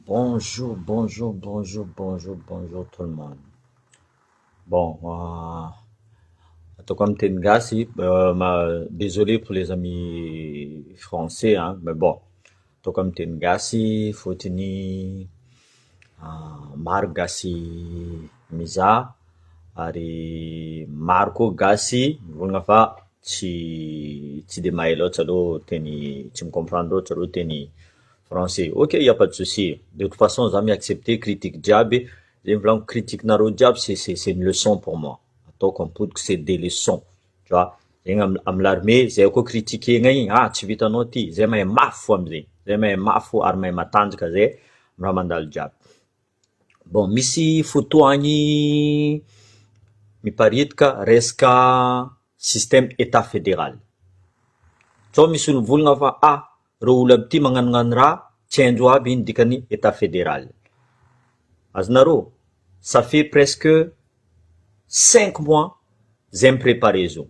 Bonjour, bonjour, bonjour, bonjour, bonjour tout le monde. Bon, comme Tengasi, désolé pour les amis français, hein, mais bon, comme Tengasi, Fotini, Margasi, Miza, Ari Marco Gassi, volagna fa tsy de mahay loatra aloha teny, tsy mi-comprendre loatra aloha teny français. Ok, y a pas de souci. De toute façon, za mi-accepter critique jiaby. Zegny volaniko critique nareo jiaby, c'est une leçon pour moi. Ataoko ampodiko c'est des leçons. Tu vois? Zegny amy l'armée, zay koa critiquena igny, tsy vitanao ty, zay mahay mafy fo amizay. Zay mahay mafy fo ary mahay matanjaka zay amy raha mandalo jiaby. Bon, misy fotoagny miparitaka resaka système état fédéral. So misy olo mivolagna fa reo olo aby ty magnanognano raha tsy haindreo aby ino dikany état fédéral. Azonareo, ça fait presque 5 mois zay mi-préparer zao.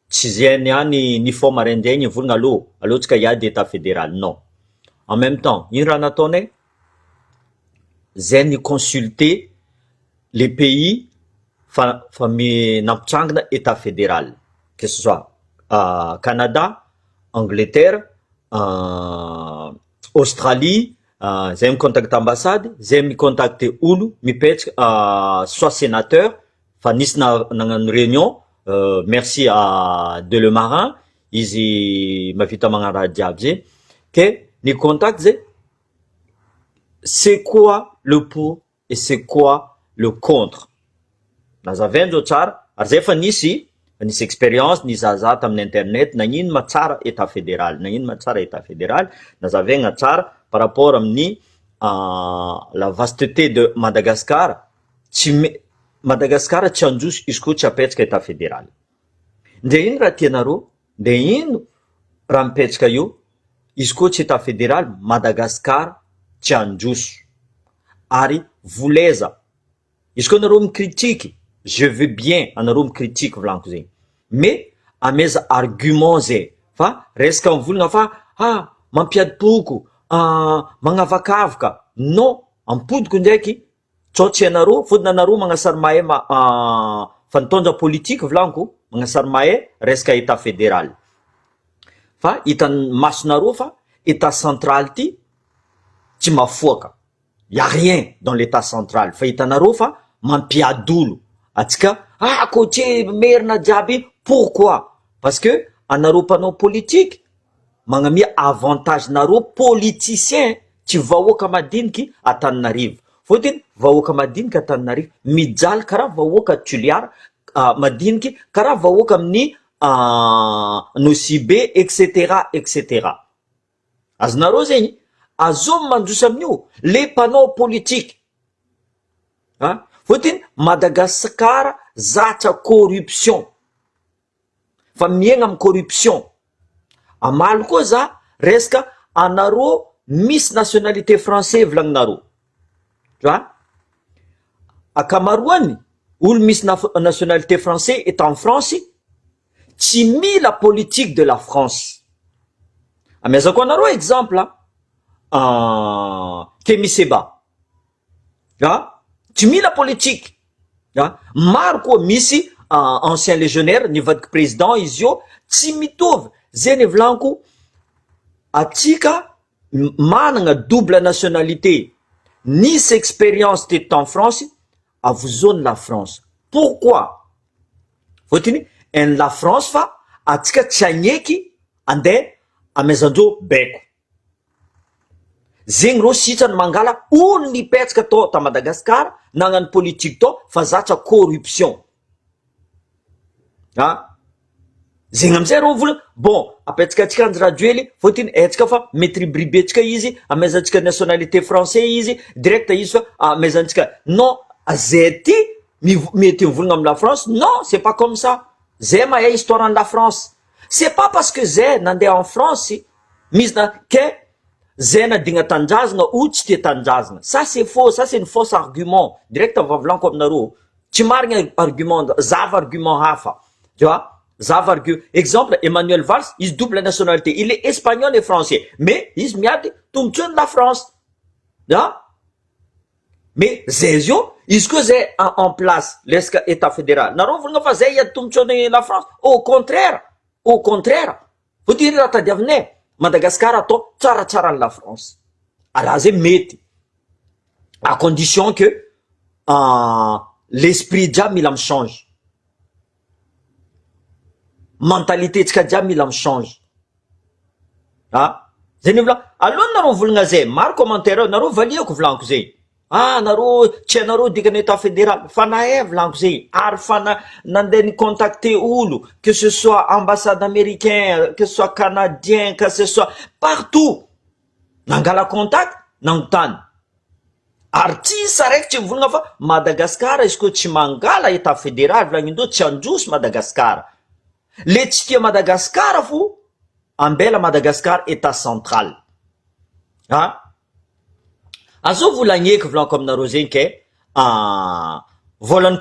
Tsy zay niany nifoha maraindraigny volagna allô tsika hiady état fédéral. Non. En même temps, ino raha nataonay? Zay ni consulter les pays nampitrangana état fédéral, que ce soit Canada, Angleterre, Australie, zay mi-contacte ambassade, zay mi-contacte olo mipetraka soit sénateur, fa nisy nagnano réunion, merci à Delemarin, izy mavita magnano raha jiaby zay, que ni contacte zay, c'est quoi le pour et c'est quoi le contre. Nazavain'zao tsara, ary zay fa nisy expérience nizaza tamin'ny internet nagnino matsara état fédéral, nagnino matsara état fédéral, nazavaigna tsara par rapport amin'ny la vasteté de Madagascar, Madagascar tsy androso izy koa tsy apetraka état fédéral. Nde ino raha tianareo? Nde ino raha mipetraka io? Izy koa tsy état fédéral, Madagascar tsy androso. Ary voleza. Izy koa nareo micritique, je veux bien anareo micritique volaniko zegny. Mais ameza argument zay. Fa resaka mivolagna fa mampiadipoko, magnavakavaka. Non, ampodiko ndraiky, tsy anareo, fôtony anareo magnasary mahay fanitondra politique volaniko, magnasary mahay resaka état fédéral. Fa hitan'ny masonareo fa état central ty tsy mafoaka. Y a rien dans l'état central. Fa hitanareo fa mampiady olo. Atsika, coaché merina jiaby. Pourquoi? Parce que anareo mpanao politique magnamia avantage nareo politicien tsy vahoaka madiniky Antananarivo. Fôtony vahoaka madiniky Antananarivo mijaly karaha vahoaka Toliara, madiniky karaha vahoaka amin'ny Nosy-Be, etc, etc. Azonareo zegny, azo mandroso amin'io les mpanao politique. Fôtony Madagascar zatra corruption. Fa miaigna amin'ny corruption. Amaly koa za resaka anareo misy nationalité français volagninareo. Tu vois? Akamaroany olo misy nationalité français est en France, tsy mila politique de la France. Amezako anareo exemple Kémy Séba. Tsy mila politique. Maro koa misy ancien légionnaire nivadiky président izy io, tsy mitovy. Zay volaniko, atsika managna double nationalité, nisy expérience teto en France, avozony la France. Pourquoi? Fôtony la France fa atsika tsy agneky andeha amezandreo baiko. Zegny reo sitrany mangala olo nipetraka tao ta Madagascar nagnano politique tao fa zatra corruption. Zegny amizay reo vola, bon, apetraka atsika anjy rajoely, fôtiny atsika fa metribribetsika izy, amezantsika nationalité français izy, direct izy fa amezantsika. Non, zay ty mety mivolagna amy la France, non, c'est pas comme ça. Zay mahay histoire de la France. C'est pas parce que zay nandeha en France, misy ke zay nadigna tanjazana ou tsy tia tanjazana. Ça c'est faux, ça c'est une fausse argument. Direct volaniko aminareo, tsy marigna argument, zava argument hafa. Tu vois? Zava argument. Exemple, Emmanuel Valls, il double nationalité. Il est espagnol et français. Mais, il miady tombontsoiny la France. mais zezio izy koa zay en place lesaka état fédéral nareo volagna fa zay iady tombontsoany la France, au contraire faut dire raha tadiavinay Madagascar atao tsaratsara la France ala zay mety à condition que l'esprit jiaby mila michange, mentalité tsika jiaby mila michange zay ny volagna alohany nareo volagna zay maro commentaire nareo valiako volaniko zay nareo tsy hainareo dikany état fédéral fa nahay volaniko zay ary fa nandeha ny contacter olo que ce soit ambassade américain, que ce soit canadien, que ce soit partout nangala contact nangotany ary tsisy araiky tsy mivolagna fa Madagascar izy koa tsy mangala état fédéral volagnin'indreo tsy androso Madagascar, le tsy tia Madagascar fo ambela Madagascar état central azo volagny eky volaniko aminareo zegny ke volan'ny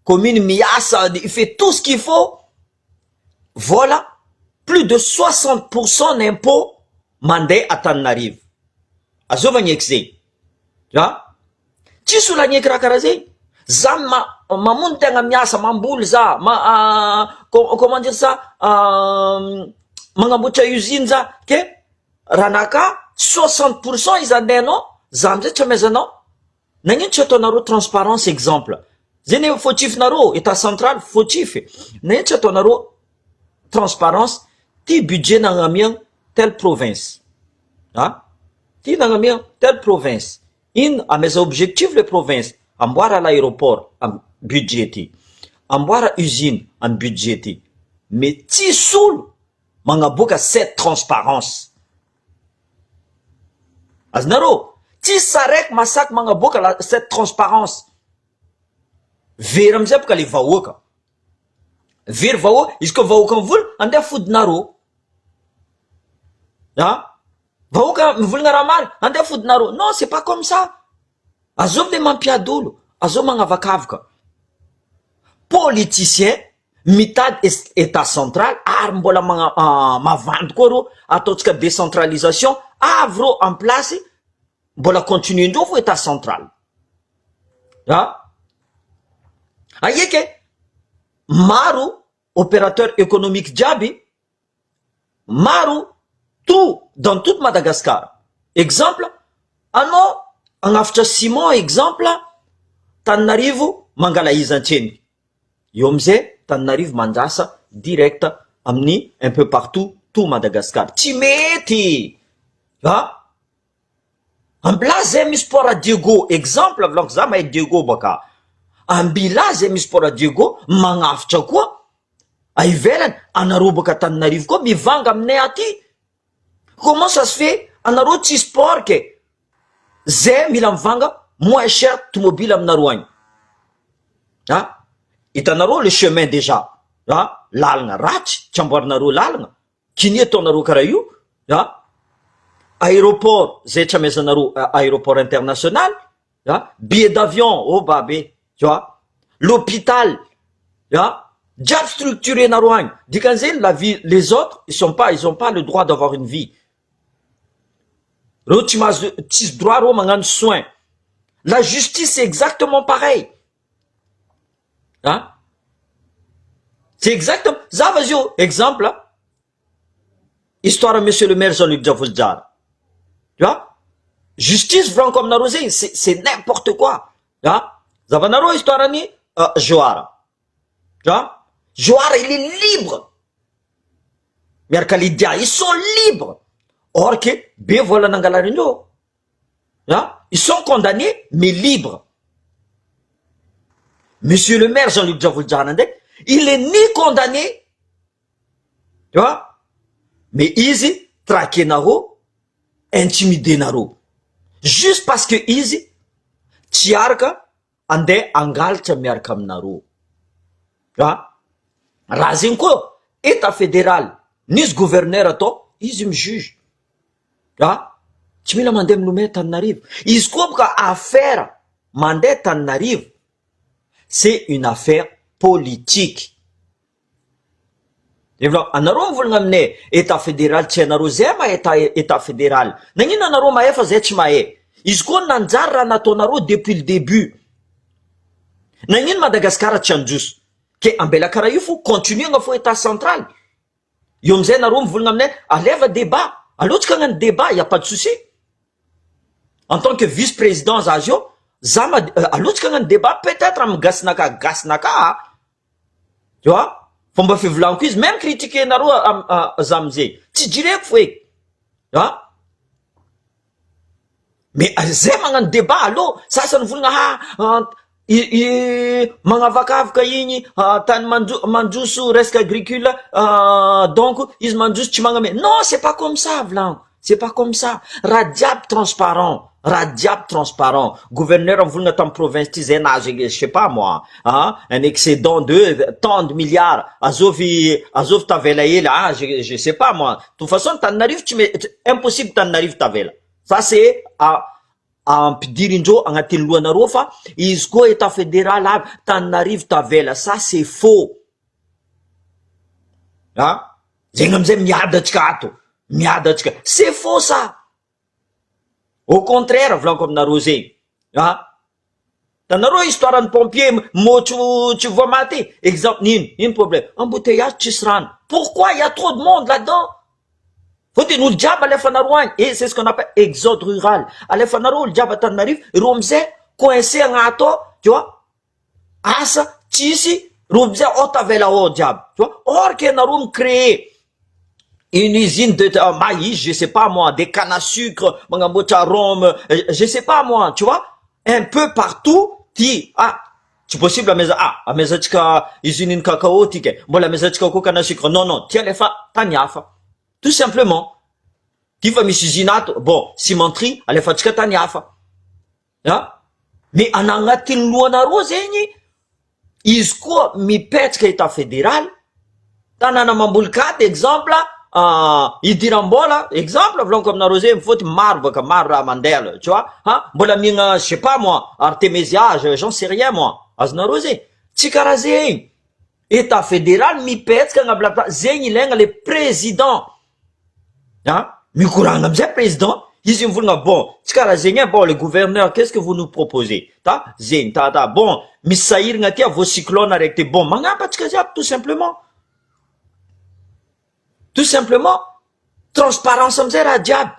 commune miasa, il fait tout ce qu'il faut, vola plus de 60% d'impôt mandeha Antananarivo, azovagny eky zegny tsisy olagny eky raha karaha zegny za mamono tegna miasa mamboly za comment dire ça magnamboatra usine za ke ranaka 60% izy andehanao za amizay tsy amezanao nagnino tsy ataonareo transparence exemple zany fautifnareo état central fautify nagnino tsy ataonareo transparence ty budget nagnamiagna telle province ty nagnamiagna telle province ino ameza objectif le province amboara l'aéroport am budget ty amboara usine am budget ty mais tsisy olo magnaboaka cette transparence azonareo tsisy araiky masaky magnaboaka cette transparence very amizay boka le vahoaka very vahoaka izy koa vahoaka mivola andeha fodinareo vahoaka mivolagna raha mary andeha fodinareo non c'est pas comme ça azov le mampiady olo azov magnavakavaka politicien mitady état central ary mbola mavandy koa reo ataotsika décentralisation avy reo en place mbola continue ndreo fo état central aieky maro opérateur économique jiaby maro tout dans toute Madagascar exemple anao agnafitra ciment exemple Tananarivo mangala izy antseny eo amizay Tananarivo mandrasa direct amin'ny un peu partout tout Madagascar tsy mety ambila zay misy port Diego exemple volako za mahay Diego baka ambila zay misy port Diego magnafitra koa aivelany anareo baka Tananarivo koa mivanga aminay aty comment ça se fait anareo tsisy port ke zay mila mivanga moins cher tomobile aminareo agny hitanareo le chemin déjà lalagna ratsy tsy amboarinareo lalagna kini ataonareo karaha io aéroport zay tsy amezanareo aéroport international billet d'avion babe tu vois l'hôpital jiaby structuré nareo agny dikan'zay la vie les autres ils ont pas le droit d'avoir une vie reo tsy mahazo tsisy droit reo magnano soin la justice c'est exactement pareil c'est exactement za vazio exemple histoire monsieur le maire Jean-Luc Diavolojara tu vois justice franco aminareo zegny c'est n'importe quoi zavanareo histoire ni Joara tu vois Joara il est libre miaraka Lydia ils sont libres or que be vola nangalarindreo ils sont condamnés mais libres. Monsieur le maire Jean-Luc Diavolojara il est ni condamné tu vois mais izy traquenareo intimidenareo juste parce que izy tsy araka andeha angalatra miaraka aminareo raha zegny koa état fédéral nisy gouverneur atao izy mijuge tsy mila mandeha milomay Tananarivo izy koa boka affaire mandeha Tananarivo c'est une affaire politique anareo mivolagna aminay état fédéral tsy hainareo zay mahay état fédéral nagnino anareo mahay fa zay tsy mahay izy koa nanjary raha nataonareo depuis le début. Nagnino Madagascar tsy androso ke ambela karaha io fo continuer fo état central. Io amizay nareo mivolagna aminay aleva débat, alotsika hagnano débat, y a pas de souci. En tant que vice-président zazy io, alotsika hagnano débat peut-être amy gasinaka, tu vois? Fomba fivolanako izy, même critiquer nareo za amizay, tsy direko fo eky. Ah? Mais zay magnano débat, allo, sasany volagna magnavakavaka igny tany mandroso resaka agricole, donc izy mandroso tsy magname. Non, c'est pas comme ça, Vlan. C'est pas comme ça. Raha jiaby transparent. Raha jiaby transparent. Gouverneur en volagna tam province ty zay nazy, je sais pas moi, un excédent de tant de milliards. Azovy tavela ela, je sais pas moi. De toute façon, Tananarivo impossible Tananarivo tavela. Ça c'est ampidirindreo agnatin'ny lohanareo fa izy koa état fédéral aby Tananarivo tavela, ça c'est faux. Zegny amizay miadatsika ato, miadatsika, c'est faux ça. Au contraire, volanko aminareo zegny. Tanareo histoire ny pompier motro tsy voa maty, exemple nino problème, embouteillage tsisy rano. Pourquoi il y a trop de monde là-dedans? Faut dire, nous le diable alefa nareo agny. Et c'est ce qu'on appelle exode rural. Alefa nareo le diable Tananarivo, reo amizay coincé agnato, tu vois? Asa tsisy, reo amizay tavela diable, tu vois? Or que nareo créer une usine de maïs, je sais pas moi, des cannes à sucre, mangambocha rhum, je sais pas moi, tu vois? Un peu partout, c'est possible à mezatika usine cacao tike, mbola mezatika ko canne à sucre. Non, ti alefa tany hafa. Tout simplement. Ty fa misy usine ato, bon, cimenterie, alefatsika tany hafa. Mais anagnatin'ny lohanareo zegny, izy koa mipetraka état fédéral, tanàna Mambolokady exemple, Idirambola exemple, volanko aminareo zegny faute maro baka maro raha mandeha, tu vois? Mbola migna, je sais pas moi, Artémésiage, j'en sais rien moi. Azonareo zegny, tsy karaha zegny. État fédéral mipetraka agnablaka, zegny ilaigna le président. Mikoragna amizay président, izy mivolagna bon, tsy karaha zegny bon le gouverneur, qu'est-ce que vous nous proposez? Zegny, bon, misy sahiragna ty vos cyclone araiky ty, bon, magnapatsika jiaby tout simplement. Tout simplement, transparence amizay raha jiaby.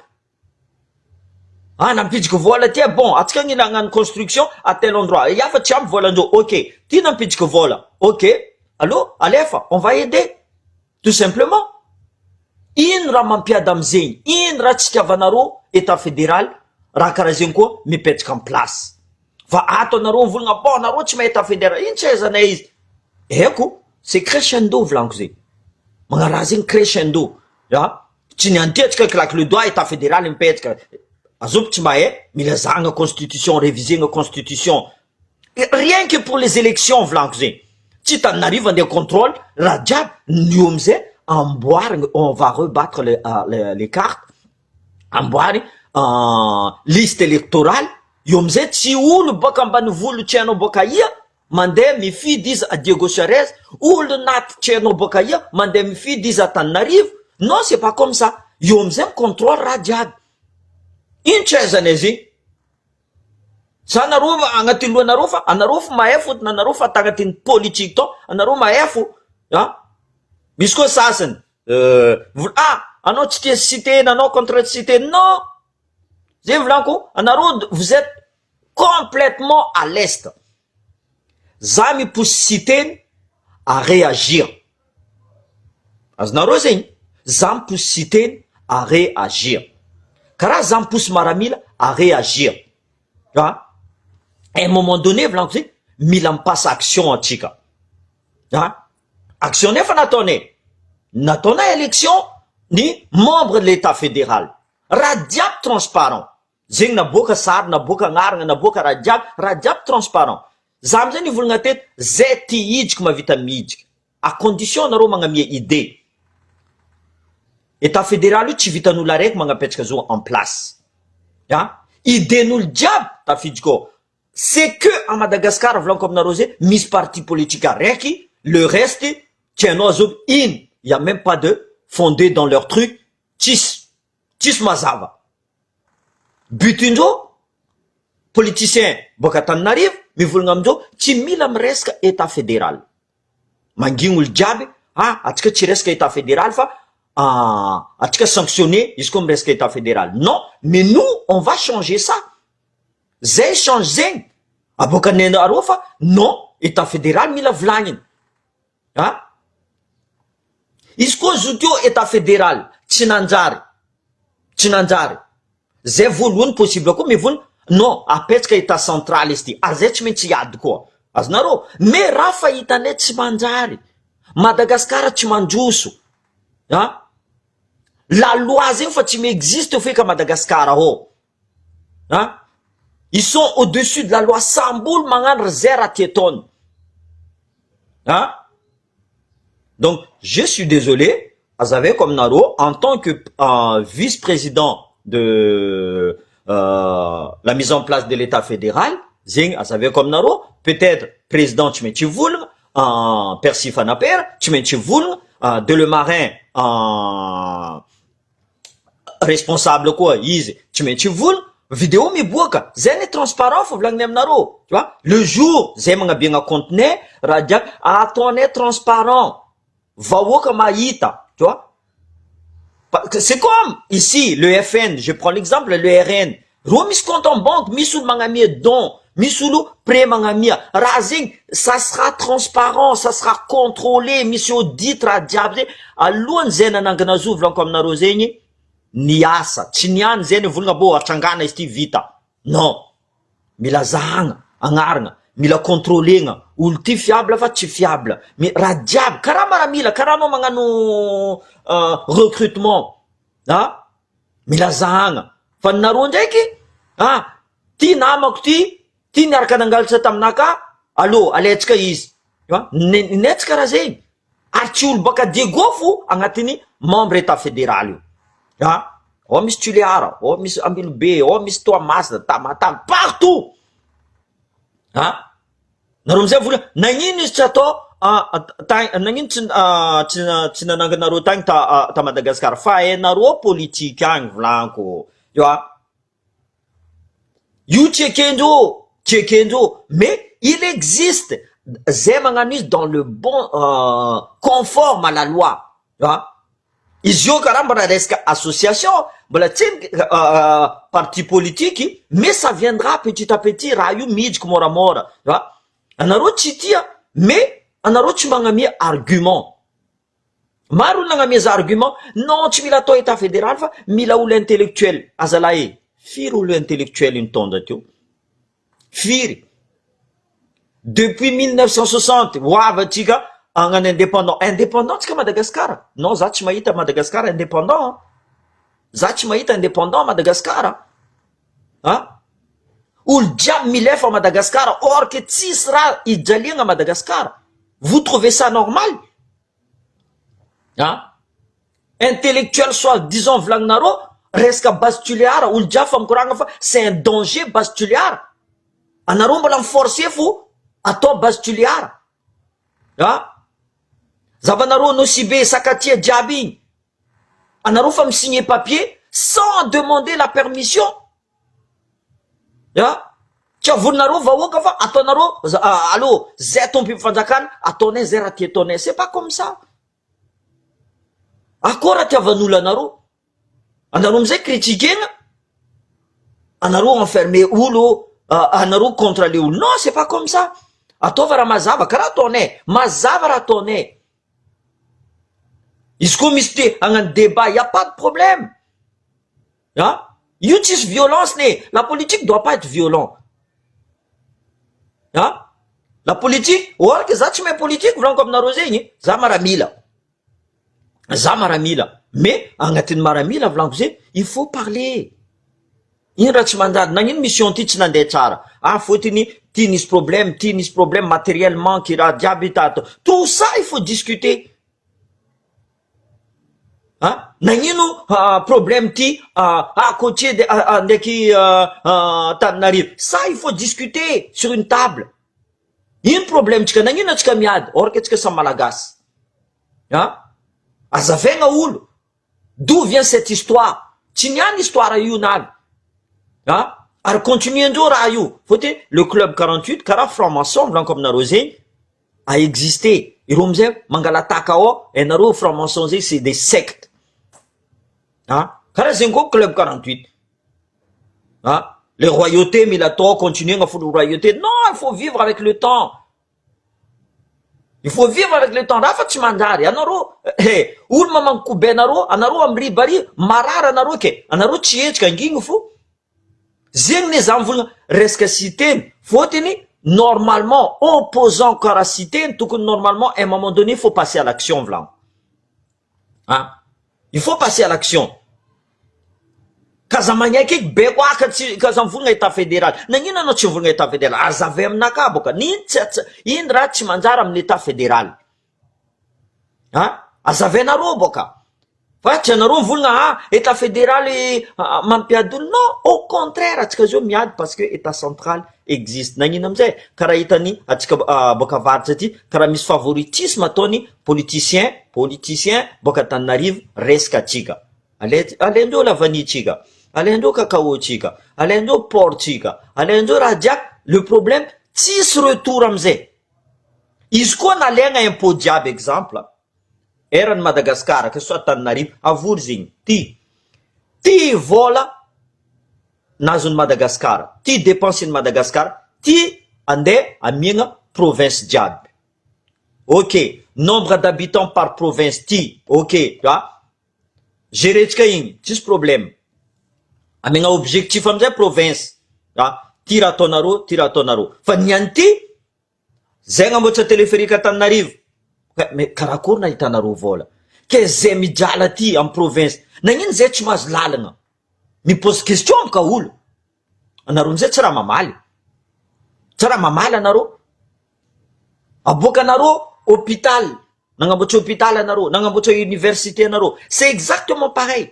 Nampidiky vola ty, bon, atsika ngina hagnano construction à tel endroit, yafa tsy ampy volandreo, ok, ty nampidiky vola, ok, allô, alefa, on va aider, tout simplement. Ino raha mampiady amizegny, ino raha tsy tiavanareo état fédéral, raha karaha zegny koa mipetraka en place. Fa ato anareo mivolagna bon, nareo tsy mahay état fédéral, ino tsy aizanay izy? Eko, c'est crescendo volanko zegny. Magna raha zegny crescendo. Tsy niantiatsika claque le doigt état fédéral mipetraka. Azoby tsy mahay, milazagna constitution, révisegna constitution. Rien que pour les élections volanko zegny. Tsy Tananarivo andeha contrôle, raha jiaby nio amizay on va rebattre les cartes, amboary liste électorale, io amizay tsy olo boka ambanivolo tsy hainao boka ia mandeha mifidy izy à Diego Charez, olo naty tsy hainao boka ia mandeha mifidy izy à Tananarivo. Non, c'est pas comme ça. Io amizay contrôle raha jiaby. Ino tsy aizanay zegny? Sa anareo agnatin'ny lohanareo fa anareo fa mahay fotony anareo fa tagnatin'ny politique to, anareo mahay fo. Misy koa sasany, anao tsy tia cité, anao contre cité. Non! Zay volanko, anareo vous êtes complètement à l'est. Za mipousse cité à réagir. Azonareo zegny, za mipousse cité à réagir. Karaha za mipousse maramila à réagir. À un moment donné, volanko zegny, mila mipasa action atsika. Action nefa nataonay élection ni membre de l'état fédéral. Raha jiaby transparent. Zegny naboaka sary, naboaka agnarana, naboaka raha jiaby transparent. Za amizay nivolagna teto, zay ty hidriky mavita midriky. À condition nareo magnamia idée. État fédéral io tsy vitan'olo araiky magnapetraka zo en place. Idén'olo jiaby tafiditra koa. C'est que à Madagascar, volanko aminareo zay, misy parti politique araiky, le reste, tiens-nous azob in. Il n'y a même pas de fondé dans leur truc. Tis mazava. Butindro, politicien boka Antananarivo mivolagna amin'izao tsy mila miresaka état fédéral. Mangigny olo jiaby, atsika tsy resaka état fédéral fa atsika sanctionner izy koa miresaka état fédéral. Non, mais nous on va changer ça. Zay change zegny. Aboaka nenareo fa non, état fédéral mila volagniny. Izy koa zotio état fédéral tsy nanjary. Tsy nanjary. Zay voalohany possible koa mivolagna non, apetsaka état central izy ty. Ary zay tsy maintsy hiady koa. Azonareo, mais raha fahitanay tsy manjary. Madagasikara tsy mandroso. La loi zegny fa tsy m'existe feka Madagasikara ao. Ils sont au-dessus de la loi. Samboly magnano zay raha ty ataony. Donc, je suis désolé, Azave comme Naro, en tant que vice-président de la mise en place de l'État fédéral, Zing, Azave comme Naro, peut-être président Tchimetivoul, Percy Fanaper, Tchimetivoul, de le marin, responsable quoi, Iz, Tchimetivoul, vidéo mi boaka, zene transparent faut vlang Naro, tu vois, le jour, Zemanga bien contenu, Radia, attendez transparent. Vawoka maïta, tu vois. C'est comme ici, le FN, je prends l'exemple, le RN. Remis compte en banque, misoul mangamia don, misoulou pré mangamia. Razing, ça sera transparent, ça sera contrôlé, mission dit radiable. Allouan zena nanganazou vlan comme narozeni, niasa, chinian zene vulgabo achangana isti vita. Non. Milazang, angarnga. Mila contrôler ulti fiable fa tsy fiable mais radiable karama mila karama magnano recrutement mila zahagna fa nareo ndraiky ty namako ty niaraka nangalatra taminaka allo aletsika izy netsika raha zegny ary tsy olo baka diegofo agnatiny membre état fédéral io ao misy Tuliara, ao misy Ambilobe, ao misy Toamasina, Tamatana, partout. Naromzay vola nagnino izy tsy atao nagnino tsy nananganareo tagny ta Madagascar fa hainareo politique agny volanko io tchekendro mais il existe zay magnano izy dans le bon conforme à la loi izy io karaha mbola resaka association mbola tsy parti politique mais ça viendra petit à petit raha io midriky moramora anareo tsy tia mais anareo tsy magnamia argument maro olo nagnamia za argument non tsy mila atao état fédéral fa mila olo intellectuel azalahy firy olo intellectuel iny tonda teo firy depuis 1960 hoavatsika agnano indépendant tsika Madagascar non za tsy mahita Madagascar indépendant za tsy mahita indépendant Madagascar olo jiaby milefa Madagascar or que tsisy raha ijaliagna Madagascar vous trouvez ça normal intellectuel soit disons vlagnaro resaka base tuliara olo jiaby fa mikoragna fa c'est un danger base tuliara anareo mbola miforcer fo atao base tuliara zavanareo nosibe sakatia jiaby igny anareo fa misigner papier sans demander la permission tsy avonareo vahoaka fa ataonareo allo zay tompo fanjakana ataonay zay raha ty ataonay c'est pas comme ça akory raha tiavan'olo anareo amizay critiquena anareo enfermer olo anareo contre le olo non c'est pas comme ça ataova raha mazava karaha ataonay mazava raha ataonay izy koa misy te agnano débat y a pas de problème io tsisy violence ne la politique doit pas être violent la politique ohatra ke za tsy mahay politique volaniko aminareo zegny za maramila mais agnatin'ny maramila volaniko zegny il faut parler iny raha tsy mandady nagnino mission ty tsy nandeha tsara fotiny ty nisy problème matériellement ki raha diaby tato tout ça il faut discuter nagnino problème ty côtier ndraiky Antananarivo ça il faut discuter sur une table ino problème tsika nagnino atsika miady or que tsika samy malagasy azavegna olo d'où vient cette histoire tsy niany histoire io navy ary continuendreo raha io fôtiny le club 48 karaha franc-maçon blanco aminareo zegny a existé ireo amizay mangalataka ao ainareo franc-maçon zay c'est des sectes karaha zegny koa club 48 les royautés mila atao continuer nga folo royauté non il faut vivre avec le temps il faut vivre avec le temps raha fa tsy manjary anareo olo mamankobe anareo anareo amribary marary anareo ke anareo tsy etsika angigny fo zegny ne za mivolagna resaka citeny fôtiny normalement opposant karaha citeny tokony normalement à un moment donné il faut passer à l'action volagno il faut passer à l'action kaza magnaiky eky be koaka tsy kaza mivolagna état fédéral nagnino anao tsy mivolagna état fédéral azavay aminaka boka iny raha tsy manjary amin'ny état fédéral azavanareo boka fa tsy anareo mivolagna état fédéral mampiady olo non au contraire atsika zao miady parce que état central existe nagnino amizay karaha hitany atsika boka avaritra aty karaha misy favoritisme ataony politicien boka Antananarivo resaka atsika alendreo lavanitsika alendreo kakaotsika alendreo portsika alendreo raha jiaby le problème tsisy retour amizay izy koa nalaigna impôt jiaby exemple erany Madagasikara que soit Antananarivo avory zegny ty vola nazony Madagasikara ty dépenseny Madagasikara ty andeha amiagna province jiaby ok nombre d'habitants par province ty ok géretsika igny tsisy problème amiagna objectif amizay province ty raha ataonareo fa niany ty zay gnamboatra téléphérique Antananarivo mais karakory nahitanareo vola ke zay mijala ty amy province nagnino zay tsy mahazo lalagna mipose question amika olo anareo amizay tsy raha mamaly anareo aboaka anareo hôpital nagnamboatra hôpital anareo nagnamboatra université anareo c'est exactement pareil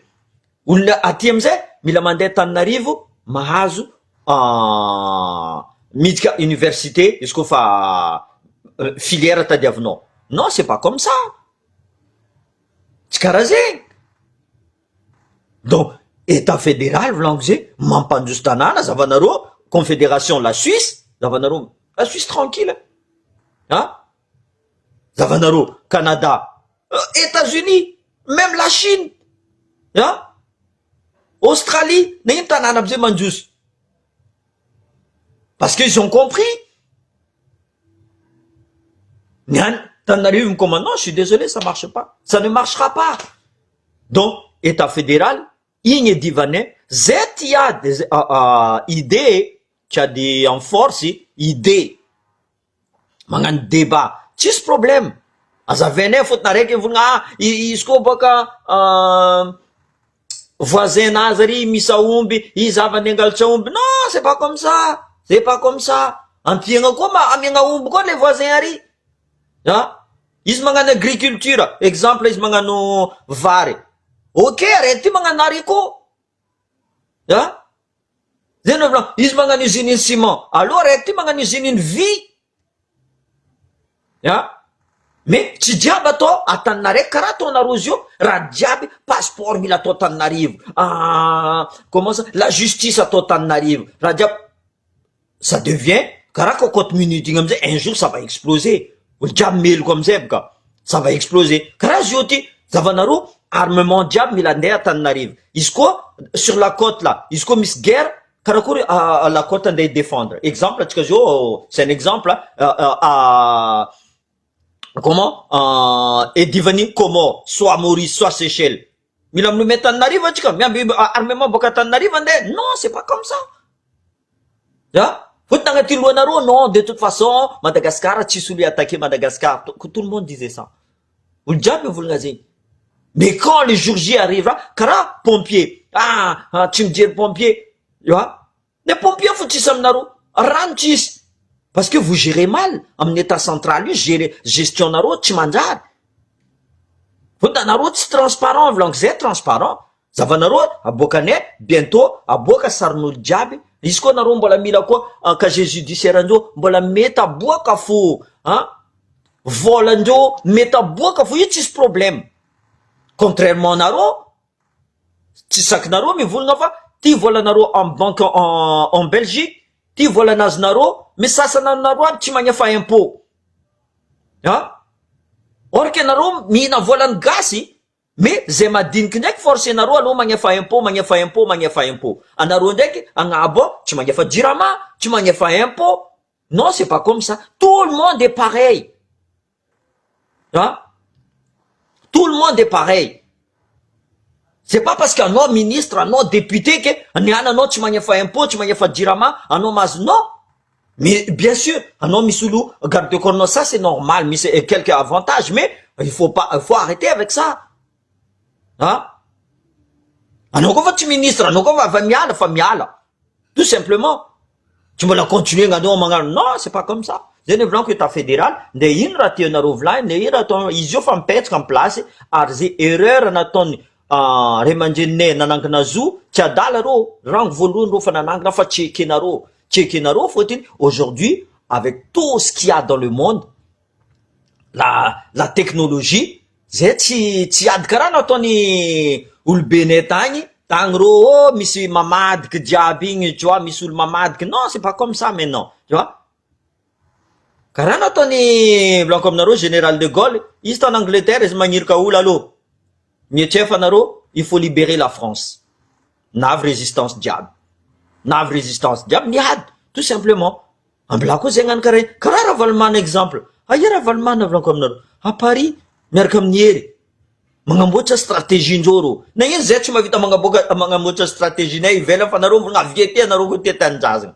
olona aty amizay mila mandeha Antananarivo mahazo midika université izy koa fa filière tadiavinao non c'est pas comme ça tsy karaha zegny donc état fédéral volaniko zay mampandroso tanàna zavanareo confédération la Suisse zavanareo la Suisse tranquille zavanareo Canada États-Unis même la Chine Australie nagnino tanàna amizay mandroso parce qu'ils ont compris niany Antananarivo me commande non je suis désolé ça marche pas ça ne marchera pas donc état fédéral igny edivanay zay tia des idée tiady en force idée magnano débat tsisy problème azavanay fôtony araiky mivolagna izy koa boka voisin nazy ary misy aomby izy avany angalatra aomby non c'est pas comme ça ampiagna koa amiagna aomby koa le voisin ary izy magnano agriculture exemple izy magnano vary ok araiky ty magnano haricot zay no volan izy magnano usine ciment alors araiky ty magnano usine vy mais tsy jiaby atao Antananarivo karaha ataonareo zio raha jiaby passeport mila atao Antananarivo comment ça la justice atao Antananarivo raha jiaby ça devient karaha cocotte minute igny amizay un jour ça va exploser olo jiaby meloko amizay boka ça va exploser karaha zio ty zavanareo armement jiaby mila andeha Antananarivo izy koa sur la côte là izy koa misy guerre karakory la côte andeha défendre exemple atsika zio c'est un exemple comment edivany Comore soit Maurice soit Seychelles mila milomay Antananarivo atsika miamby armement boka Antananarivo andeha non c'est pas comme ça fôtony agnaty lohanareo non de toute façon Madagascar tsisy olo attaqué Madagascar tout le monde disait ça olo jiaby mivolagna zegny mais quand le jour J arrivera karaha pompier tsy mijery pompier ne pompier fo tsisy aminareo rano tsisy parce que vous gérez mal amin'ny état central io gérer gestion nareo tsy manjary fôtony anareo tsy transparent volaniko zay transparent zavanareo aboakanay bientôt aboaka sarin'olo jiaby izy koa nareo mbola mila koa casier judiciaire andreo mbola mety aboaka fo volandreo mety aboaka fo io tsisy problème contrairement nareo tsy sakinareo mivolagna fa ty volanareo en banque en Belgique, ty volanazonareo, mais sasanareo aby tsy magnefa impôt. Or que nareo mihina volany gasy, mais zay madiniky ndraiky forcé nareo aloha magnefa impôt. Anareo ndraiky agnabo tsy magnefa jirama, tsy magnefa impôt. Non, c'est pas comme ça. Tout le monde est pareil. Tout le monde est pareil. C'est pas parce qu'anao ministre, anao député que niananao tsy magnefa impôt, tsy magnefa jirama, anao mazo. Non. Mais bien sûr, anao misy olo garde de corps, ça c'est normal, mais c'est quelques avantages, mais il faut arrêter avec ça. Anao koa fa tsy ministre, anao koa fa miala. Tout simplement. Tu me la continuer anao magnano. Non, c'est pas comme ça. Zany volaniko état fédéral, nde ino raha tianareo volany, nde ino raha atao izy io fa mipetraka amin'ny place, ary zay erreur nataony ray aman-dreninay nanangina zo, tsy adala reo, rango voalohany reo fa nanangina fa tsy ekenareo fotiny. Aujourd'hui, avec tout ce qu'il y a dans le monde, la technologie, zay tsy ady karaha nataony olobenay tagny reo misy mamadiky jiaby igny, tu vois, misy olo mamadiky. Non, c'est pas comme ça maintenant, tu vois. Karaha nataony volaniko aminareo général de Gaulle, izy tao en Angleterre izy magnirika olo aloha, mietrefa nareo, il faut libérer la France. Navy résistance jiaby, niady, tout simplement. Ambilako koa zay gnano karaha Ravalomana exemple. Aia Ravalomana volaniko aminareo, à Paris miaraka amin'ny hery magnamboatra stratégie njoro. Na ino zay tsy mavita magnamboatra stratégie nay ivela fa nareo naviete nareo ko tetanjazana.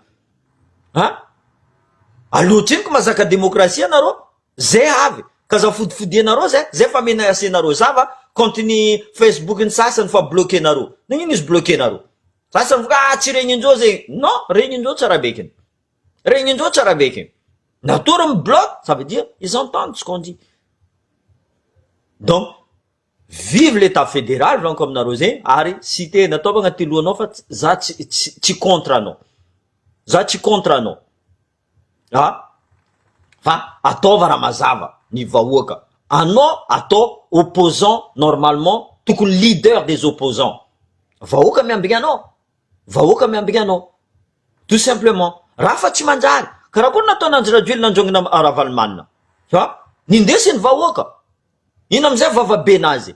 Aloha ko mazaka demokrasia nareo, zay avy. Ka za fodifody nareo zay fa menacé nareo zava, contenu Facebook ny sasany fa bloqué nareo. Na ino izy bloqué nareo? Sasany fa tsy regninjao zay. Non, regninjao tsara bekiny. Natory me bloque, ça veut dire ils entendent ce qu'on dit. Donc vive l'état fédéral, volaniko aminareo zay, ary sy te natao agnaty lohanao fa za tsy contre anao. Fa ataova raha mazava ny vahoaka. Anao atao opposant normalement, tokony leader des opposants. Vahoaka miambigny anao. Tout simplement. Raha fa tsy manjary. Karaha koa natao Nandry nandrangina Ravalomana. Tu vois? Nindesiny vahoaka. Ino amizay vavabe nazy.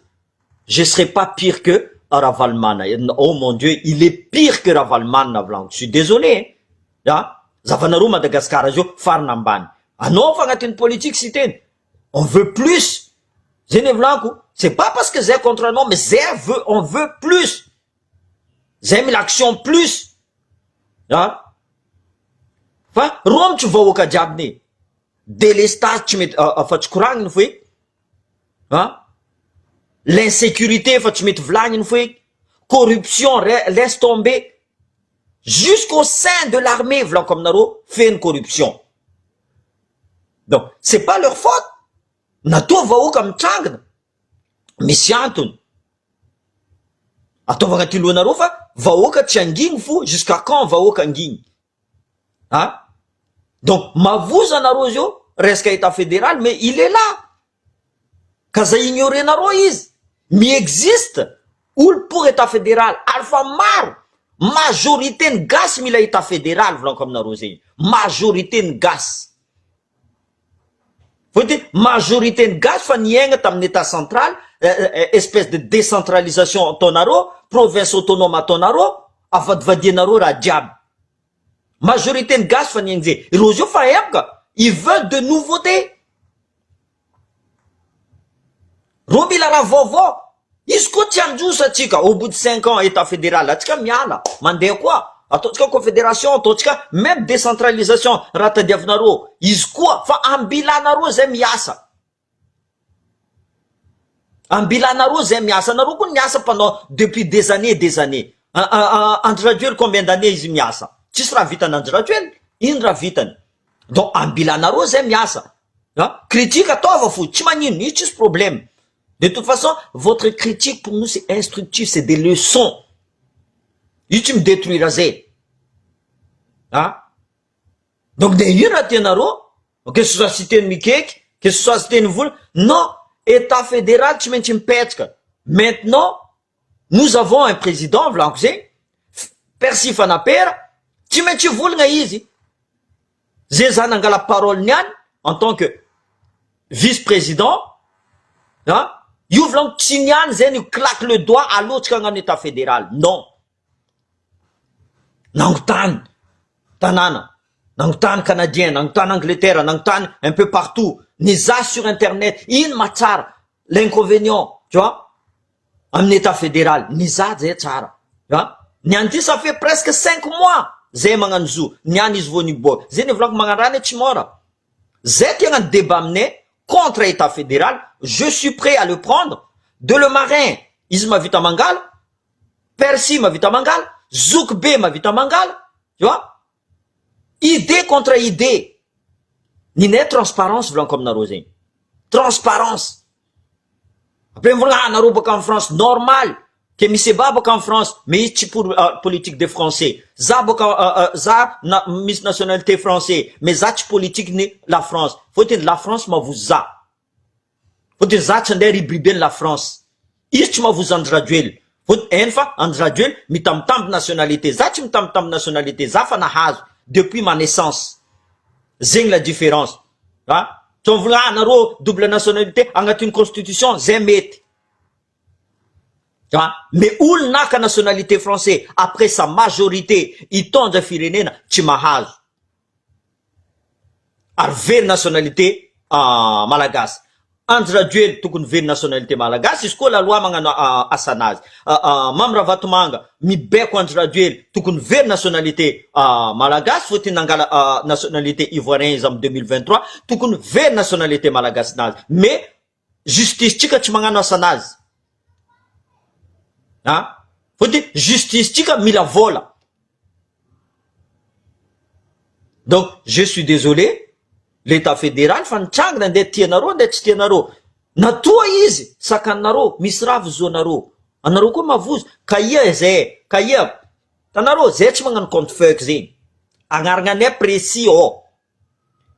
Je serai pas pire que Ravalomana. Oh mon Dieu, il est pire que Ravalomana volaniko. Je suis désolé. Zavanareo Madagascar zio farina ambany. Anao fa agnatin'ny politique si teny. On veut plus. Zay volaniko. C'est pas parce que zay contre anao, mais on veut plus. Zay mila action plus. Fa roa tsy vahoaka jiaby ne. Délestage tsy mety fa tsy koragniny foe. L'insécurité fa tsy mety volagniny foe. Corruption laisse tomber. Jusqu'au sein de l'armée volaniko aminareo fait une corruption. Donc c'est pas leur faute. Natao vahoaka mitrangina. Misy antony. Ataova agnaty lohanareo fa vahoaka tsy angigny fo, jusqu'à quand vahoaka angigny? Donc mavoza nareo zio resaka état fédéral, mais il est là. Ka za ignorer nareo izy. Mi-existe olo pour état fédéral, alfa maro. Majorité ny gasy mila état fédéral volaniko aminareo zegny. Majorité ny gasy. Fotiny majorité ny gasy fa niaigna tamin'ny état central, espèce de décentralisation ataonareo, province autonome ataonareo, avadivadianareo raha jiaby. Majorité ny gasy fa niaigna zay. Ireo zio fa epaka, ils veulent de nouveautés. Reo mila raha vaovao. Izy koa tsy androsa atsika au bout de 5 ans état fédéral, atsika miala, mandeha koa, ataotsika confédération, ataotsika même décentralisation, raha tadiavinareo. Izy koa fa ambilanareo zay miasa. Nareo koa niasa pendant depuis des années et des années. Andry Rajoelina combien d'années izy miasa? Tsisy raha vitany Andry Rajoelina, ino raha vitany? Donc ambilanareo zay miasa. Critique ataova fo, tsy magnino, io tsisy problème. De toute façon, votre critique pour nous c'est instructif, c'est des leçons. Io tsy midétruire zay. Donc de ino raha tianareo? Que ce soit cité mikaiky, que ce soit cité vola, non, état fédéral tsy maintsy mipetraka. Maintenant, nous avons un président volaniko zay, Percy Fanapera, tsy maintsy volagna izy. Zay zany angala parole niany en tant que vice-président, hein? Io volagno tsy niany zay ni claque le doigt alotsika agnano état fédéral. Non. Nangotany tanàna, nangotany canadien, nangotany Angleterre, nangotany un peu partout, nizaha sur internet, ino matsara, l'inconvénient, tu vois, amin'ny état fédéral, nizaha zay tsara, tu vois. Niany ty ça fait presque 5 mois zay magnano zo, niany izy vo niboaka. Zay ni volako magnano rany tsy mora. Zay ty agnano débat aminay contre état fédéral, je suis prêt à le prendre. De le marin, izy mavita mangala, Percy mavita mangala, Zouk B mavita mangala, tu vois. Idée contre idée. Ninay transparence volanko aminareo zegny. Transparence. Après mivolagna anareo baka en France, normal. Que misy ba baka en France, mais izy tsy pour politique des Français. Za baka za misy nationalité français, mais za tsy politique ni la France. Fotiny la France mavozo za. Fotiny za tsy andeha ribribeny la France. Izy tsy mavozo Andry Rajoely. Eny fa Andry Rajoely mitambitamby nationalité. Za tsy mitambitamby nationalité. Za fa nahazo depuis ma naissance. Zegny la différence. Hein? Tsy mivolagna anareo double nationalité agnatin'ny constitution, zay mety. Mais olo naka nationalité français après sa majorité hitondra firenena tsy mahazo. Ary very nationalité malagasy. Andry Rajoely tokony very nationalité malagasy izy koa la loi magnano asanazy. Mamy Ravatomanga mibeko Andry Rajoely tokony very nationalité malagasy fotiny nangala nationalité ivoirien izy amin'ny 2023 tokony very nationalité malagasy nazy. Mais justice tsika tsy magnano asanazy. Hein? Faut dire justice tika mila vola. Donc je suis désolé, l'état fédéral fanitsangana nde tianareo nde tsy tianareo. Natoa izy sakanareo misy raha vozoanareo. Anareo koa mavozo kaia zay, kaia tanareo zay tsy magnano compte feuille zegny. Agnaragnanay précis oh.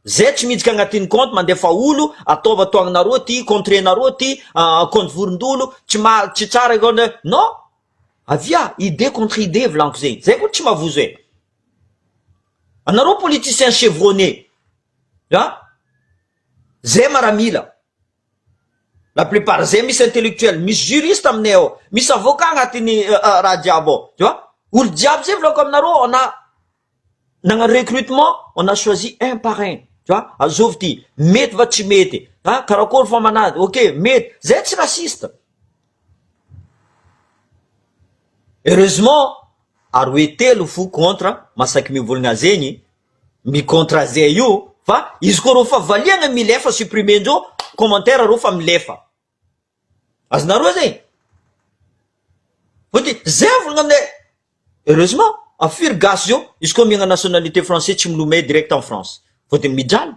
Zay tsy midika agnatin'ny compte mandefa olo ataova toagnanareo ty contrenareo ty compte vorondolo tsy tsara gone. Non. Avia idée contre idée volanko zegny. Zay koa tsy mavozo e. Anareo politicien chevronné. Hein? Zay maramila. La plupart zay misy intellectuel, misy juriste aminay ao, misy avocat agnatin'ny raha jiaby ao. Tu vois? Olo jiaby zay volanko aminareo, on a dans un recrutement, on a choisi un par un. Tu vois? Azovy ty, mety va tsy mety. Hein? Karakory fa manady. OK, mety. Zay tsy raciste. Heureusement, aroe telo fo contre masaky mivolagna zegny, mi contre zay io, fa izy koa rô fa valiagna milefa supprimer ndreo, commentaire rô fa milefa. Azonareo zegny? Fotiny zay volagna aminay. Heureusement, afiry gasy io, izy koa miagna nationalité français tsy milomay direct en France. Fotiny mijaly.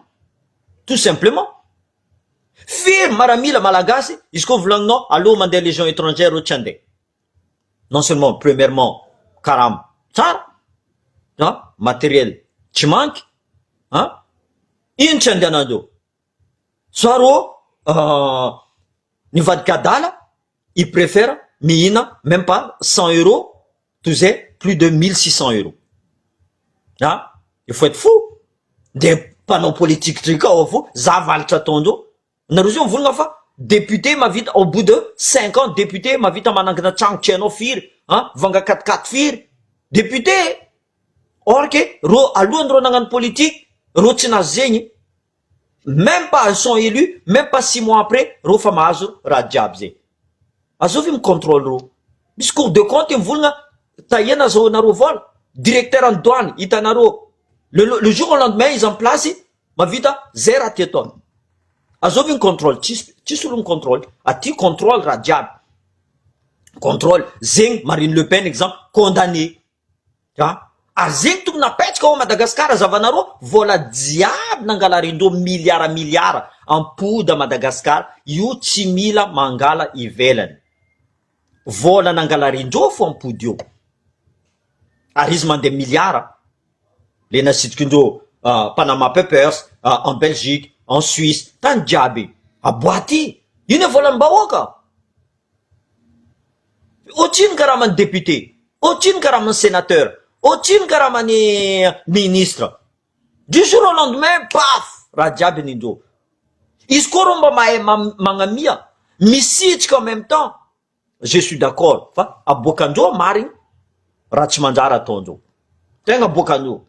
Tout simplement. Firy maramila malagasy, izy koa volagninao, allo mandeha légion étrangère ro tsy andeha. Non seulement, premièrement, karam, tsara, hein? Matériel, tsy manky, hein? Ino tsy andehanandreo? Soaro, nivadika adala, ils préfèrent mihina, même pas 100 euros, tous plus de 1600 euros. Hein? Il faut être fou. Des panneaux politiques trika au fou, zavalitra ataondreo. Nareo zio volagna fa député mavita au bout de 5 ans, député mavita manangana tragno tsy hainao firy, hein? Vanga 4x4 firy. Député. Or que ro alohandreo nagnano politique, ro tsy nazy zegny. Même pas ils sont élus, même pas 6 mois après, ro fa mahazo raha jiaby zay. Azovy micontrôle ro. Misy cour de compte mivolagna tahiana azahoanareo vola. Directeur en douane hitanareo. Le jour au lendemain ils en place mavita zay raha ty ataony. Azovy ny contrôle, tsisy olo contrôle, aty contrôle raha jiaby. Contrôle, zegny Marine Le Pen exemple, condamné. Hein? Ary zegny tokony apetraka ao Madagascar zavanareo, vola jiaby nangalarindreo miliara ampody a Madagascar, io tsy mila mangala ivelany. Vola nangalarindreo fo ampody io. Ary izy mandeha miliara, le nasidikindreo Panama Papers, en Belgique, en Suisse, tany jiaby. Aboaty, ino e volan'ny bahoaka. Ohatrino karaha man député. Otine karaman sénateur, otine karamani ministre. Du jour au lendemain, paf, Rajab Nindo. Iskoromba mangamia, misitch en même temps. Je suis d'accord. Fa, abokando marin, rachmanjara tondo. Tenga bokando.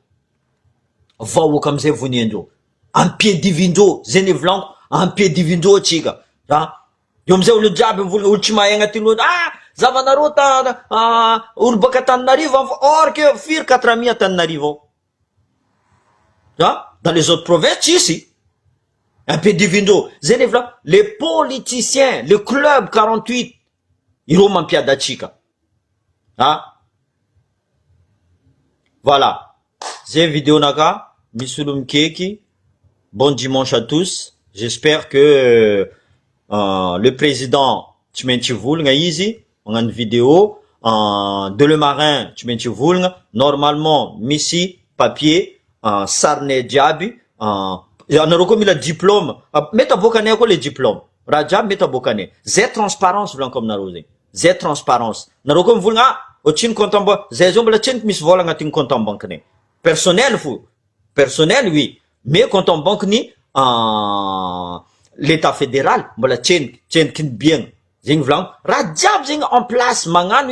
Va ou comme c'est vuniendo. En pied divindo, zenevlan, en pied divindo chiga. Ha? Yomze le diable vous ultima yengatilo. Ah, zavanarota, urbakatan narivo, or que fir 4 tan narivo. Ha? Dans les autres provinces, ici. Un peu divindo. Zenevlan, les politiciens, le club 48, ils ont piada chica. Hein? Voilà. C'est vidéo naga. Misulum Keki. Bon dimanche à tous. J'espère que le président Tchimentivoul nga ici, on a une vidéo de le marin Tchimentivoul, normalement Missi papier Sarne Diaby on a reconnu le diplôme. Meta bokane ko le diplôme. Raja meta bokane. Z transparence blanc comme narose. Z transparence. Na reconnu vulga o chin compte banque. Z zombla chin mis vola ngatin compte en banque ne. Personnel fou. Personnel oui. Mais compte en banque ni l'état fédéral, voilà chen kin bien. Zing vlang Rajab zing en place mangan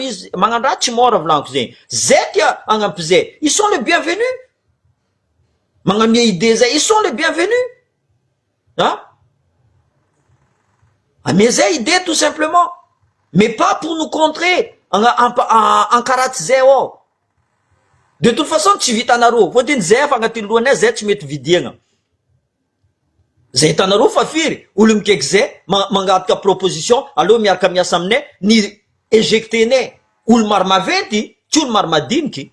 rach mort vlang zing. Zetia angam pze. Ils sont les bienvenus. Mangan idées, ils sont les bienvenus. Hein? À mes idées tout simplement. Mais pas pour nous contrer en karat zéro. De toute façon, tu vis en aro. Faut dire zéro, fangatil douane zéro, tu mets vidien. Zé tanaro fafir, ulum kekze, mangat ka proposition, alo miar kamia samne, ni éjecté ne, ul marmaveti, tul marmadinki.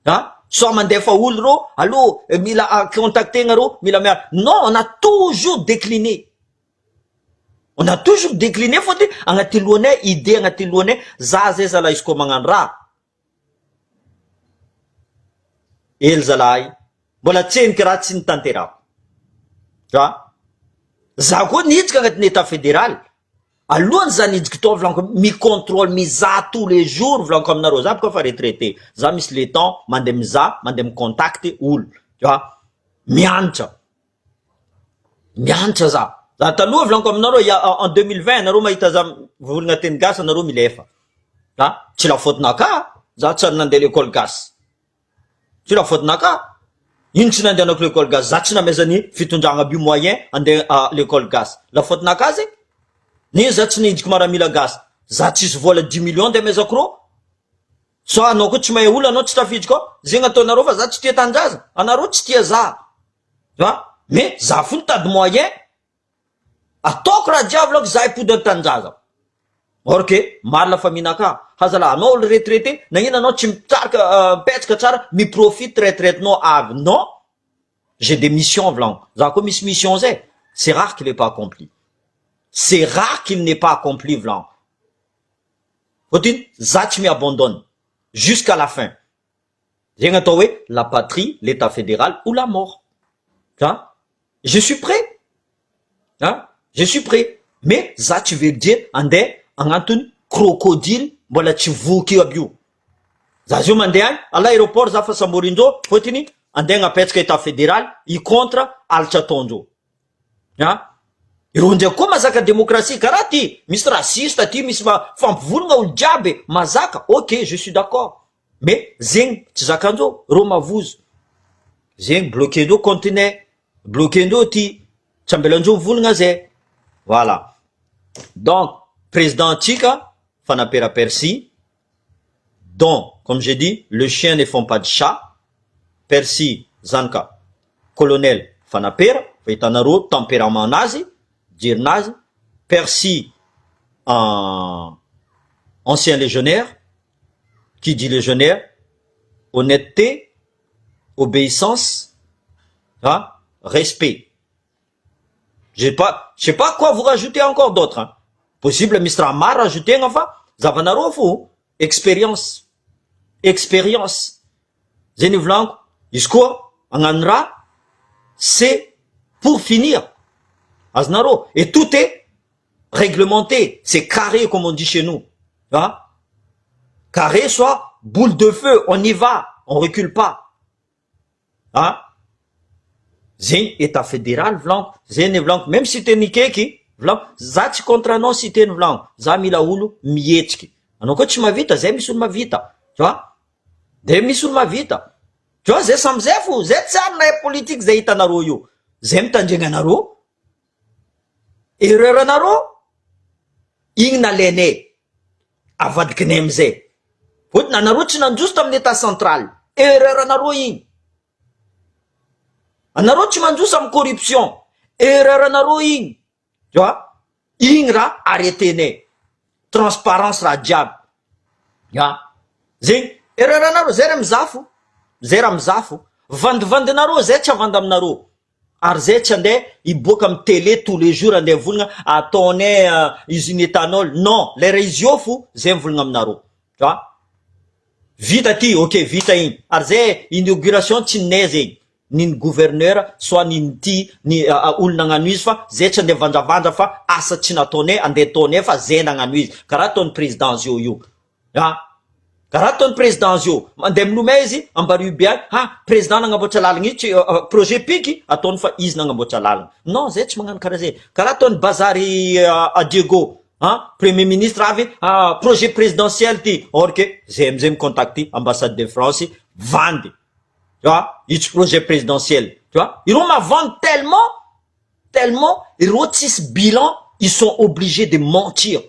Hein? Soit mandefa ulro, allo, mila a contacté ngaro, mila mer. Non, on a toujours décliné. On a toujours décliné, faut dire, angatilouane, idée angatilouane, zaze zala isko manganra. El zalai, bola tien kratsin tantera. Zako nitska ngat l'état fédéral. Alon zanidsk to vlan mi contrôle mi za tous les jours vlan comme naroza pour faire retraité. Za mis le temps mandem contacter oul. Tu vois? Miancha za. Za talo vlan comme naro ya en 2020 naro maita za vul ngaten gas naro mi lefa. Ha? Tu la faute naka? Za tsan nande l'école gas. Tu la faute naka? Inchi nande à l'école gas. Zachina mezani fitunjanga bu moyen ande à l'école gas. La faute naka zé? Ni zachina indikmara mila gas. Zachis vola 10 millions de mes accros. So anoko tsy mahay olo anao tsy tafiditra ko. Zegny ataonareo fa za tsy tia tanjaza. Anareo tsy tia za. Tu vois? Mais za fony tady moyen. Ataoko raha jiaby loko za ipody tanjaza. Or que maro la famille naka. Hazala anao le retraité, nagnino anao tsy mitarika petsaka tsara, mi profite retraite-nao avy. Non. J'ai des missions vlan. Za ko misy mission zay. C'est rare qu'il n'est pas accompli. C'est rare qu'il n'ait pas accompli vlan. Faut-il, za tsy m'abandonne jusqu'à la fin. La patrie, l'état fédéral ou la mort. Hein? Je suis prêt. Hein? Je suis prêt. Mais ça tu veux dire ande angatun crocodile voilà tu vuki abiu. Ça je mandean à l'aéroport za fa Samorindo fotini ande ngapetka état fédéral i contre alchatondo. Hein? Ironde ko mazaka démocratie karati, mis raciste ti mis fampivulunga uljabe mazaka. OK, je suis d'accord. Mais zeng tzakanzo Roma vuz. Zeng bloqué do continent, bloqué do ti chambelanjo vulunga ze. Voilà. Donc président Tika fanapera Percy. Donc comme j'ai dit, le chien ne font pas de chat. Percy Zanka colonel fanapera, faitanaro tempérament nazi. Dire nazi, Percy, ancien légionnaire, qui dit légionnaire, honnêteté, obéissance, hein, respect. Je sais pas quoi vous rajoutez encore d'autres. Hein. Possible, Mr. Amar, rajouter enfin, Zavanarofou, expérience. Expérience. Zenivlang, discours, Anganra, c'est pour finir. Aznaro. Et tout est réglementé. C'est carré, comme on dit chez nous. Hein? Carré, soit boule de feu, on y va, on recule pas. Hein? Zeng état fédéral vlank, zeng vlank, même si t'es nikeki, vlank, za tsy contre anao si t'es vlank, za mila olo mietsiky. Anao koa tsy mavita, zay misy olo mavita. Tu vois? De misy olo mavita. Tu vois, zay samizay fo, zay tsara na politique zay hitanareo io. Zay mitandregna anareo. Erreur anareo, igny nalainay. Avadikinay amizay. Fotony anareo tsy nanjoso tamin'ny état central. Erreur anareo igny. Anareo tsy manjoso amin'ny corruption. Erreur anareo igny. Tu vois? Igny raha arretenay. Transparence raha jiaby. Ya. Zay erreur anareo, zay raha mizafo. Zay raha mizafo. Vandivandinareo, zay tsy avandy aminareo. Ary zay tsy andeha iboaka amin'ny télé tous les jours andeha volagna ataonay usine éthanol. Non, lera izy io fo, zay mivolagna aminareo. Tu vois? Vita ty, ok, vita igny. Ary zay inauguration tsy ninay zegny. Niny gouverneur, soit niny ty, ny olo nagnano izy fa, zay tsy andeha vandravandra fa asa tsy nataonay, andeha ataonay fa zay nagnano izy. Karaha ataon'ny président zio io. Ah, karaha ataon'ny président zio. Mandeha milomay izy, ambaribiany, président nagnamboatra lalagna ity, projet piky, ataony fa izy nagnamboatra lalagna. Non, zay tsy magnano karaha zay. Karaha ataon'ny Bazary à Diego. Premier ministre avy, projet présidentiel ty. Or que, zay amizay micontacté ambassade de France, vandy. Tu vois, it's projet présidentiel. Tu vois, ils vont vendre tellement, ils rôtissent bilan, ils sont obligés de mentir.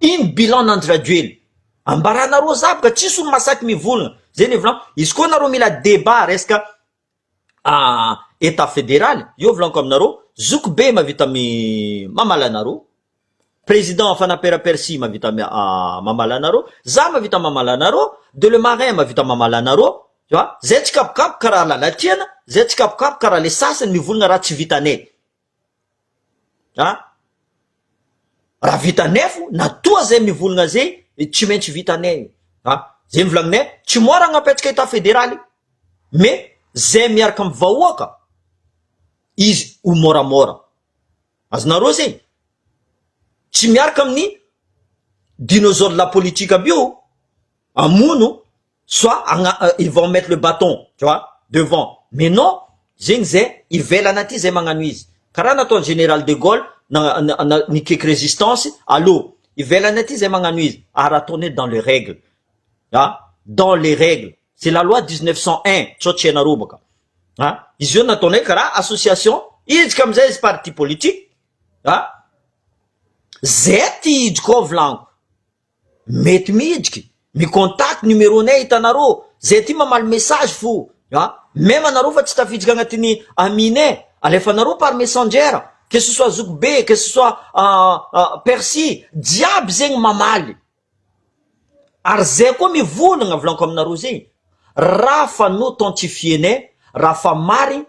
Une bilan n'intraduit. Ambarana rozab ka tsy solo masaky mivolagna. Zay ny volan, izy koa nareo mila débat resaka état fédéral, io volanko aminareo, zoko be mavita mamala anareo. Président Fanapera Persi mavita mamala anareo, za mavita mamala anareo, de le marin mavita mamala anareo. Tu vois, zay tsy kapokapoko karaha lalatiana, zay tsy kapokapoko karaha le sasany mivolagna raha tsy vitanay. Raha vitanay fo, natoa zay mivolagna zay, tsy maintsy vitanay. Zay mivolagnay, tsy mora agnapetraka état fédéral, mais zay miaraka amin'ny vahoaka, izy ho moramora. Azonareo zay, tsy miaraka amin'ny dinosaure de la politique aby io, amono, soit ils vont mettre le bâton, tu vois, devant. Mais non, zay ivelana aty zay magnano izy. Karaha nataon'ny général de Gaulle nikaiky résistance, allô, ivelana aty zay magnano izy. Ary ataonay dans les règles. Dans les règles. C'est la loi 1901, tsotra ianareo baka. Izy io nataonay karaha association, izy kamizay izy parti politique. Zay ty izy koa volanko. Mety midriky. Mi contact numéro nay hitanareo, zay ty mamaly message fo. Même anareo fa tsy tafidriky agnatin'ny aminay, alefanareo par messenger, que ce soit Zoukbe, que ce soit Persi, diable zegny mamaly. Ary zay koa mivolagna volanko aminareo zegny, raha fa no-authentifienay, raha fa marigny,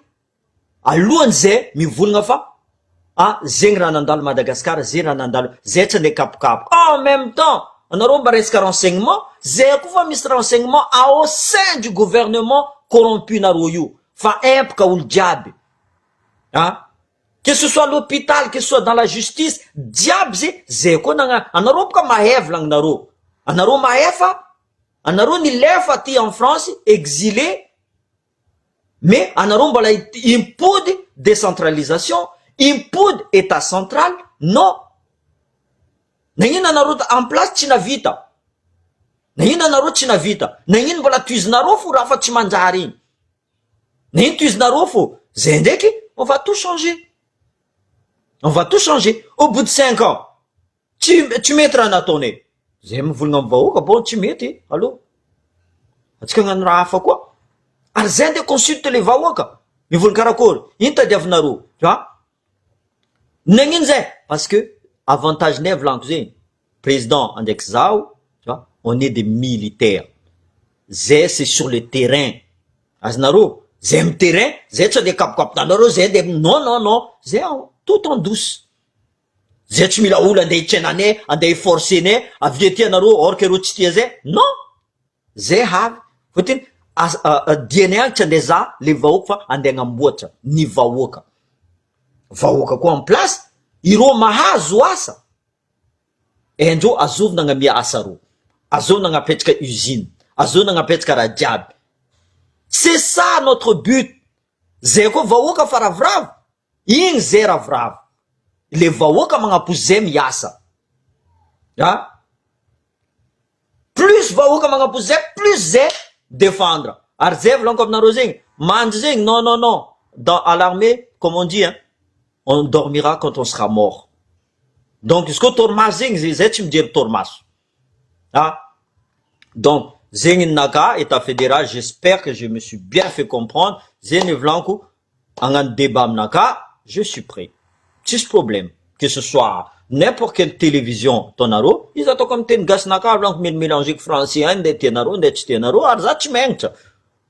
alohany zay mivolagna fa zegny raha nandalo Madagascar, zay raha nandalo, zay tsy andeha kapokapo. En même temps, anareo mba resaka renseignement, zay koa fa misy renseignement au sein du gouvernement corrompu nareo io, fa impoka olo jiaby. Que ce soit l'hôpital, que ce soit dans la justice, diable zay koa anareo boka mahay volagninareo. Anareo mahay fa, anareo nilefa ty en France, exilé, mais anareo mbola impody décentralisation, impody état central, non. Nagnino anareo en place tsy navita. Nagnino anareo tsy navita. Nagnino mbola toizinareo fo raha fa tsy manjary igny. Nagnino toizinareo fo. Zay ndraiky, on va tout changer. On va tout changer. Au bout de 5 ans, tu mety raha nataonay. Zay mivolagna amin'ny vahoaka, bon tsy mety. Allô? Atsika hagnano raha hafa koa. Ary zay nde consulte le vahoaka. Mivolagna karakory. Ino tadiavinareo. Tu vois? Nagnino zay? Parce que avantage nay volanko zay, président andraiky zao, tu vois, on est des militaires. Zay c'est sur le terrain. Azonareo, zay amin'ny terrain, zay tsy andeha kapokaponareo, zay andeha non, zay tout en douce. Zay tsy mila olo andeha hitrenanay, andeha forcenay, avy ety anareo, or que reo tsy tia zay. Non, zay havy. Fotiny, dianay agny tsy andeha za le vahoaka fa andeha agnamboatra ny vahoaka. Vahoaka koa en place, ireo mahazo asa, endreo azovina agnamia asa reo. azo nagnapetraka usine, azo nagnapetraka raha jiaby. C'est ça notre but. Zay koa vahoaka fa ravoravo, igny zay ravoravo. Le vahoaka magnapozy zay miasa. Ah? Plus vahoaka magnapozy zay, plus zay défendre. Ary zay volaniko aminareo zegny, mandry zegny, non, non, non. À l'armée, comme on dit, hein, on dormira quand on sera mort. Donc, izy koa torimaso zegny, zay tsy mijery torimaso. Ah? Donc, zegny naka, état fédéral, j'espère que je me suis bien fait comprendre. Zegny volaniko, agnano débat aminaka, je suis prêt. Tsisy problème. Que ce soit n'importe quelle télévision tonaro, izy ataoko amin'ny teny gasinaka, volaniko mélanger français any, nde tianaro, nde tsy tianaro, ary za tsy menitra.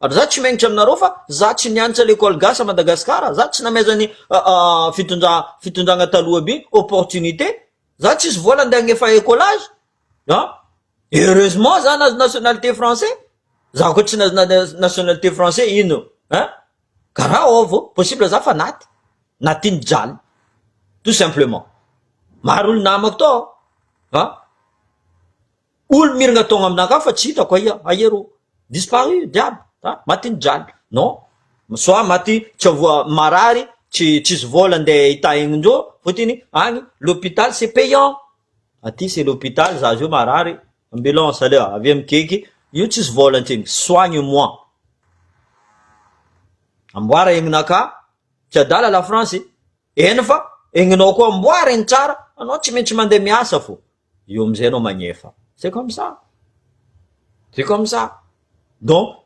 Ary za tsy menitra aminareo fa za tsy nianatra l'école gasy à Madagascar, za tsy namezany fitondrana taloha be opportunité, za tsisy vola nde agnefa écolage. Hein? Et heureusement za nazo nationalité français. Za koa tsy nazo nationalité français ino, hein? Karaha ovo, possible za fa natiny jaly. Tout simplement. Maro olo namako to, hein? Olo miragna tonga aminaka fa tsy hitako aero. Disparu, diable. Maty jaly. Non. Soit maty tsy avoa marary, tsisy vola nde itahignindreo, fotiny agny l'hôpital c'est payant. Aty c'est l'hôpital, za zio marary, ambulance aleo avy amikeky, io tsisy vola antsegny, soigne-moi. Amboara egninaka, tsy adala la France. Eny fa egninao koa amboara egny tsara, anao tsy maintsy mandeha miasa fo. Io amizay anao magnefa. C'est comme ça. C'est comme ça. Donc,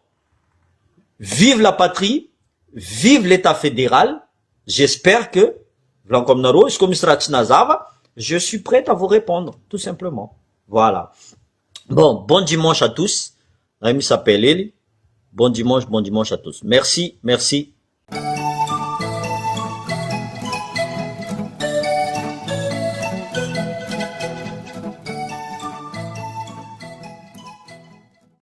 vive la patrie, vive l'état fédéral. J'espère que, comme Naro, je suis prêt à vous répondre, tout simplement. Voilà. Bon dimanche à tous. Ami s'appelle Eli. Bon dimanche à tous. Merci, merci.